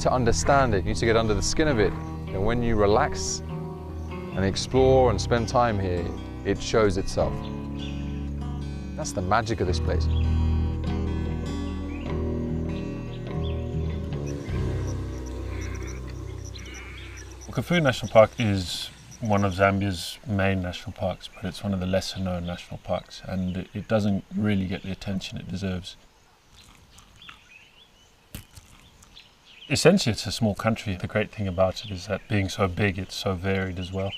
to understand it, you need to get under the skin of it. And when you relax and explore and spend time here, it shows itself. That's the magic of this place. Kafue National Park is one of Zambia's main national parks, but it's one of the lesser known national parks, and it doesn't really get the attention it deserves. Essentially, it's a small country. The great thing about it is that being so big, it's so varied as well.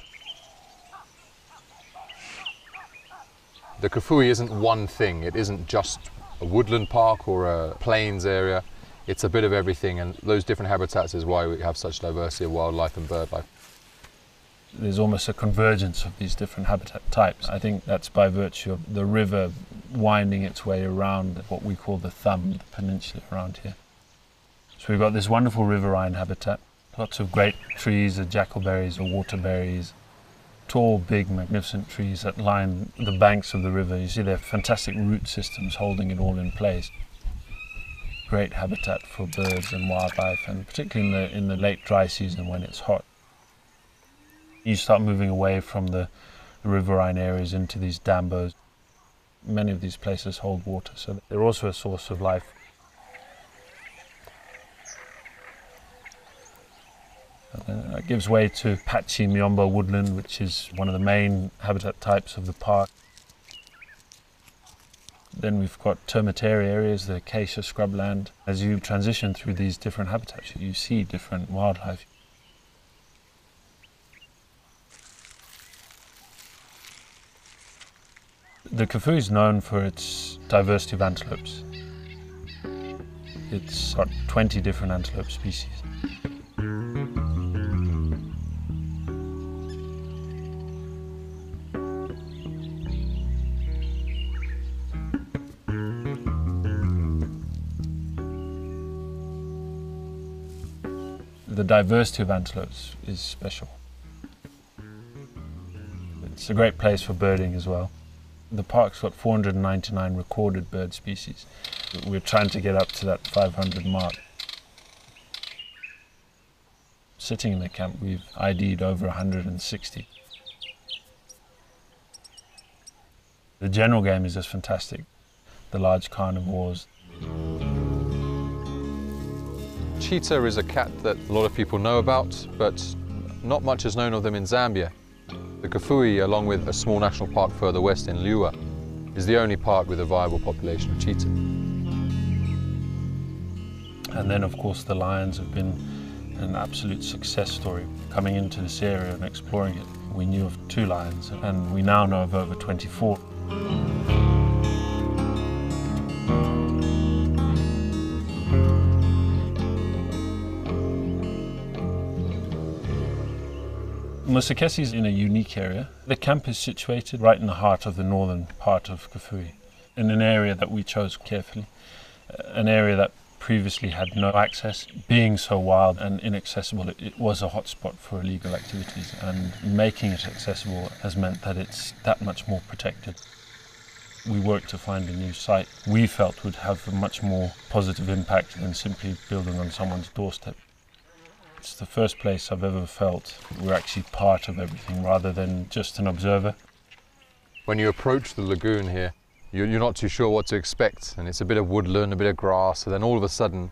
The Kafue isn't one thing. It isn't just a woodland park or a plains area. It's a bit of everything, and those different habitats is why we have such diversity of wildlife and bird life. There's almost a convergence of these different habitat types. I think that's by virtue of the river winding its way around what we call the thumb, the peninsula around here. So we've got this wonderful riverine habitat, lots of great trees, jackalberries or waterberries, tall, big, magnificent trees that line the banks of the river. You see their fantastic root systems holding it all in place. Great habitat for birds and wildlife, and particularly in the late dry season when it's hot. You start moving away from the riverine areas into these dambos. Many of these places hold water, so they're also a source of life. That gives way to patchy Miombo woodland, which is one of the main habitat types of the park. Then we've got termitaria areas, the acacia scrubland. As you transition through these different habitats, you see different wildlife. The Kafue is known for its diversity of antelopes. It's got 20 different antelope species. The diversity of antelopes is special. It's a great place for birding as well. The park's got 499 recorded bird species. We're trying to get up to that 500 mark. Sitting in the camp, we've ID'd over 160. The general game is just fantastic. The large carnivores. Cheetah is a cat that a lot of people know about, but not much is known of them in Zambia. The Kafue, along with a small national park further west in Liuwa, is the only park with a viable population of cheetah. And then, of course, the lions have been an absolute success story. Coming into this area and exploring it, we knew of 2 lions, and we now know of over 24. Musekese is in a unique area. The camp is situated right in the heart of the northern part of Kafue, in an area that we chose carefully, an area that previously had no access. Being so wild and inaccessible, it was a hotspot for illegal activities, and making it accessible has meant that it's that much more protected. We worked to find a new site we felt would have a much more positive impact than simply building on someone's doorstep. It's the first place I've ever felt we're actually part of everything rather than just an observer. When you approach the lagoon here, you're not too sure what to expect, and it's a bit of woodland, a bit of grass, and then all of a sudden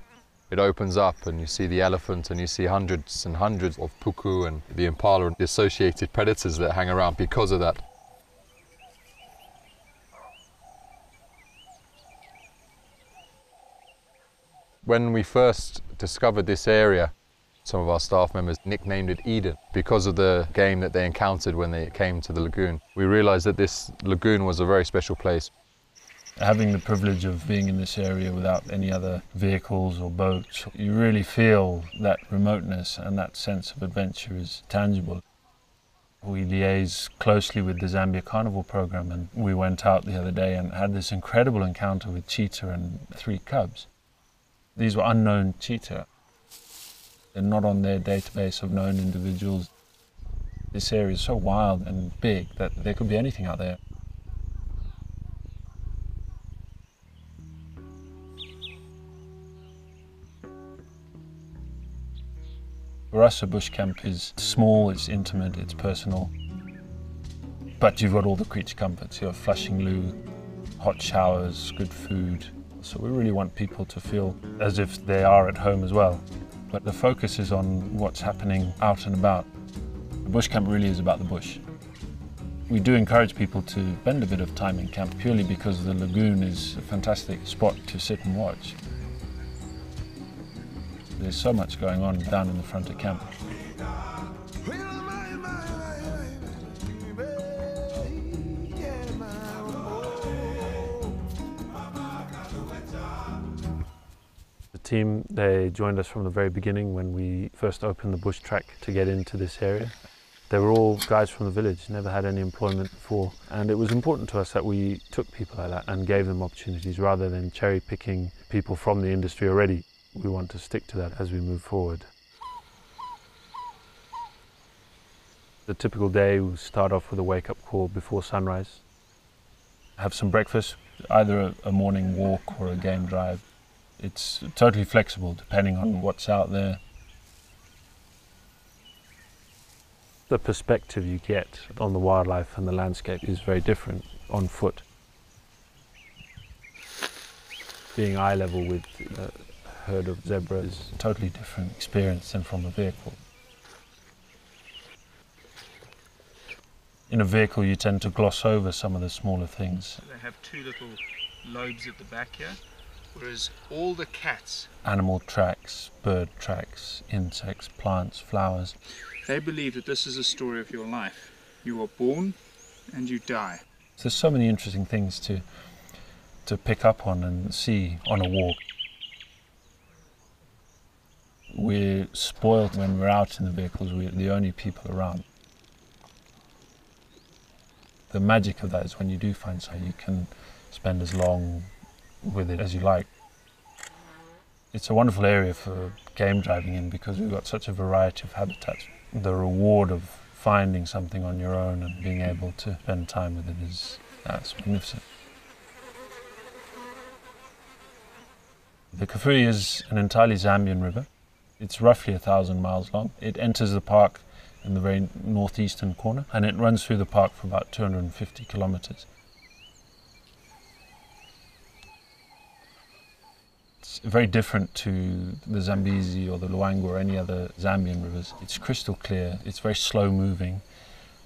it opens up and you see the elephant and you see hundreds and hundreds of puku and the impala and the associated predators that hang around because of that. When we first discovered this area, some of our staff members nicknamed it Eden because of the game that they encountered when they came to the lagoon. We realized that this lagoon was a very special place. Having the privilege of being in this area without any other vehicles or boats, you really feel that remoteness, and that sense of adventure is tangible. We liaise closely with the Zambia Carnival program, and we went out the other day and had this incredible encounter with cheetah and 3 cubs. These were unknown cheetah. They're not on their database of known individuals. This area is so wild and big that there could be anything out there. For us, a bush camp is small, it's intimate, it's personal. But you've got all the creature comforts. You have flushing loo, hot showers, good food. So we really want people to feel as if they are at home as well. But the focus is on what's happening out and about. The bush camp really is about the bush. We do encourage people to spend a bit of time in camp purely because the lagoon is a fantastic spot to sit and watch. There's so much going on down in the front of camp. The team, they joined us from the very beginning when we first opened the bush track to get into this area. They were all guys from the village, never had any employment before, and it was important to us that we took people like that and gave them opportunities rather than cherry picking people from the industry already. We want to stick to that as we move forward. The typical day will start off with a wake-up call before sunrise. Have some breakfast, either a morning walk or a game drive. It's totally flexible depending on what's out there. The perspective you get on the wildlife and the landscape is very different on foot. Being eye level with a herd of zebra is a totally different experience than from a vehicle. In a vehicle you tend to gloss over some of the smaller things. They have two little lobes at the back here, whereas all the cats... Animal tracks, bird tracks, insects, plants, flowers. They believe that this is a story of your life. You are born and you die. There's so many interesting things to pick up on and see on a walk. We're spoiled when we're out in the vehicles, we're the only people around. The magic of that is when you do find something, you can spend as long with it as you like. It's a wonderful area for game driving in because we've got such a variety of habitats. The reward of finding something on your own and being able to spend time with it is magnificent. The Kafue is an entirely Zambian river. It's roughly 1,000 miles long. It enters the park in the very northeastern corner and it runs through the park for about 250 kilometers. It's very different to the Zambezi or the Luangwa or any other Zambian rivers. It's crystal clear, it's very slow moving,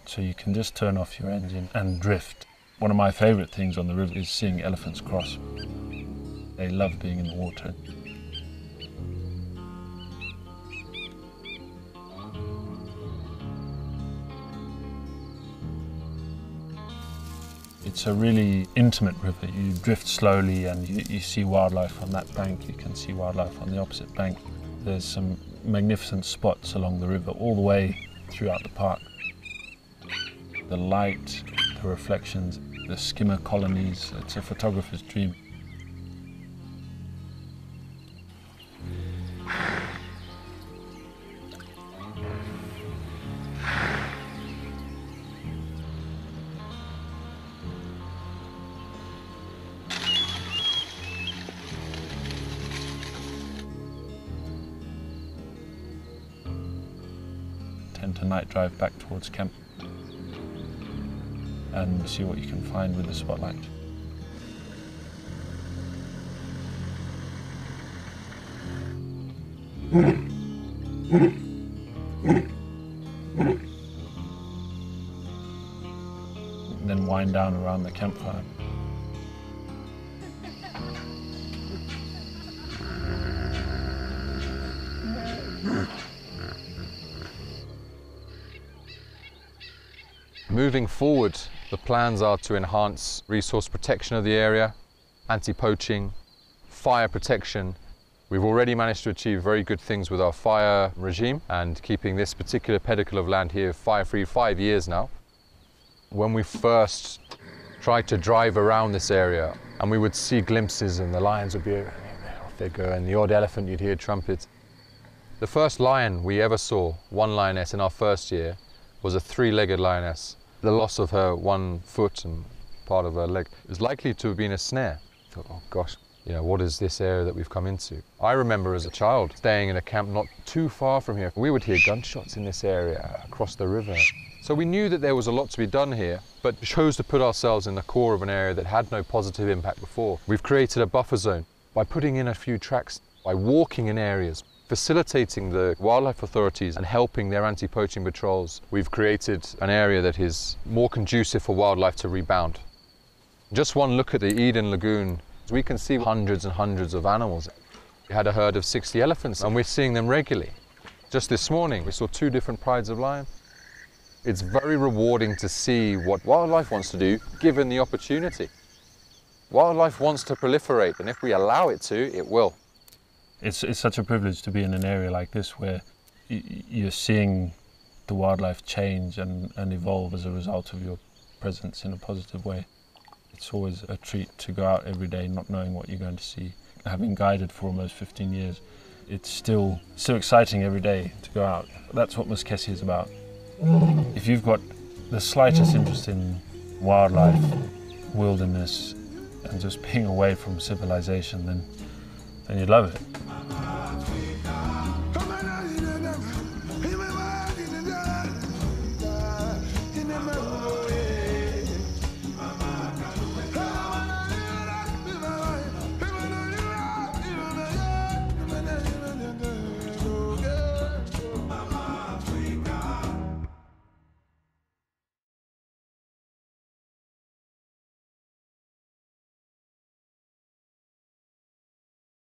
so you can just turn off your engine and drift. One of my favorite things on the river is seeing elephants cross. They love being in the water. It's a really intimate river. You drift slowly and you see wildlife on that bank, you can see wildlife on the opposite bank. There's some magnificent spots along the river all the way throughout the park. The light, the reflections, the skimmer colonies, it's a photographer's dream. To night drive back towards camp and see what you can find with the spotlight. And then wind down around the campfire. Moving forward, the plans are to enhance resource protection of the area, anti-poaching, fire protection. We've already managed to achieve very good things with our fire regime and keeping this particular pedicle of land here fire-free 5 years now. When we first tried to drive around this area and we would see glimpses and the lions would be off they go and the odd elephant you'd hear trumpets. The first lion we ever saw, one lioness in our first year, was a three-legged lioness. The loss of her one foot and part of her leg was likely to have been a snare. I thought, oh gosh. You know, what is this area that we've come into? I remember as a child staying in a camp not too far from here. We would hear gunshots in this area across the river. So we knew that there was a lot to be done here, but chose to put ourselves in the core of an area that had no positive impact before. We've created a buffer zone by putting in a few tracks, by walking in areas, facilitating the wildlife authorities and helping their anti-poaching patrols. We've created an area that is more conducive for wildlife to rebound. Just one look at the Eden Lagoon, we can see hundreds and hundreds of animals. We had a herd of 60 elephants and we're seeing them regularly. Just this morning we saw 2 different prides of lion. It's very rewarding to see what wildlife wants to do given the opportunity. Wildlife wants to proliferate, and if we allow it to, it will. It's such a privilege to be in an area like this where you're seeing the wildlife change and evolve as a result of your presence in a positive way. It's always a treat to go out every day not knowing what you're going to see. Having guided for almost 15 years, it's still so exciting every day to go out. That's what Musekese is about. If you've got the slightest interest in wildlife, wilderness, and just being away from civilization, then you'd love it.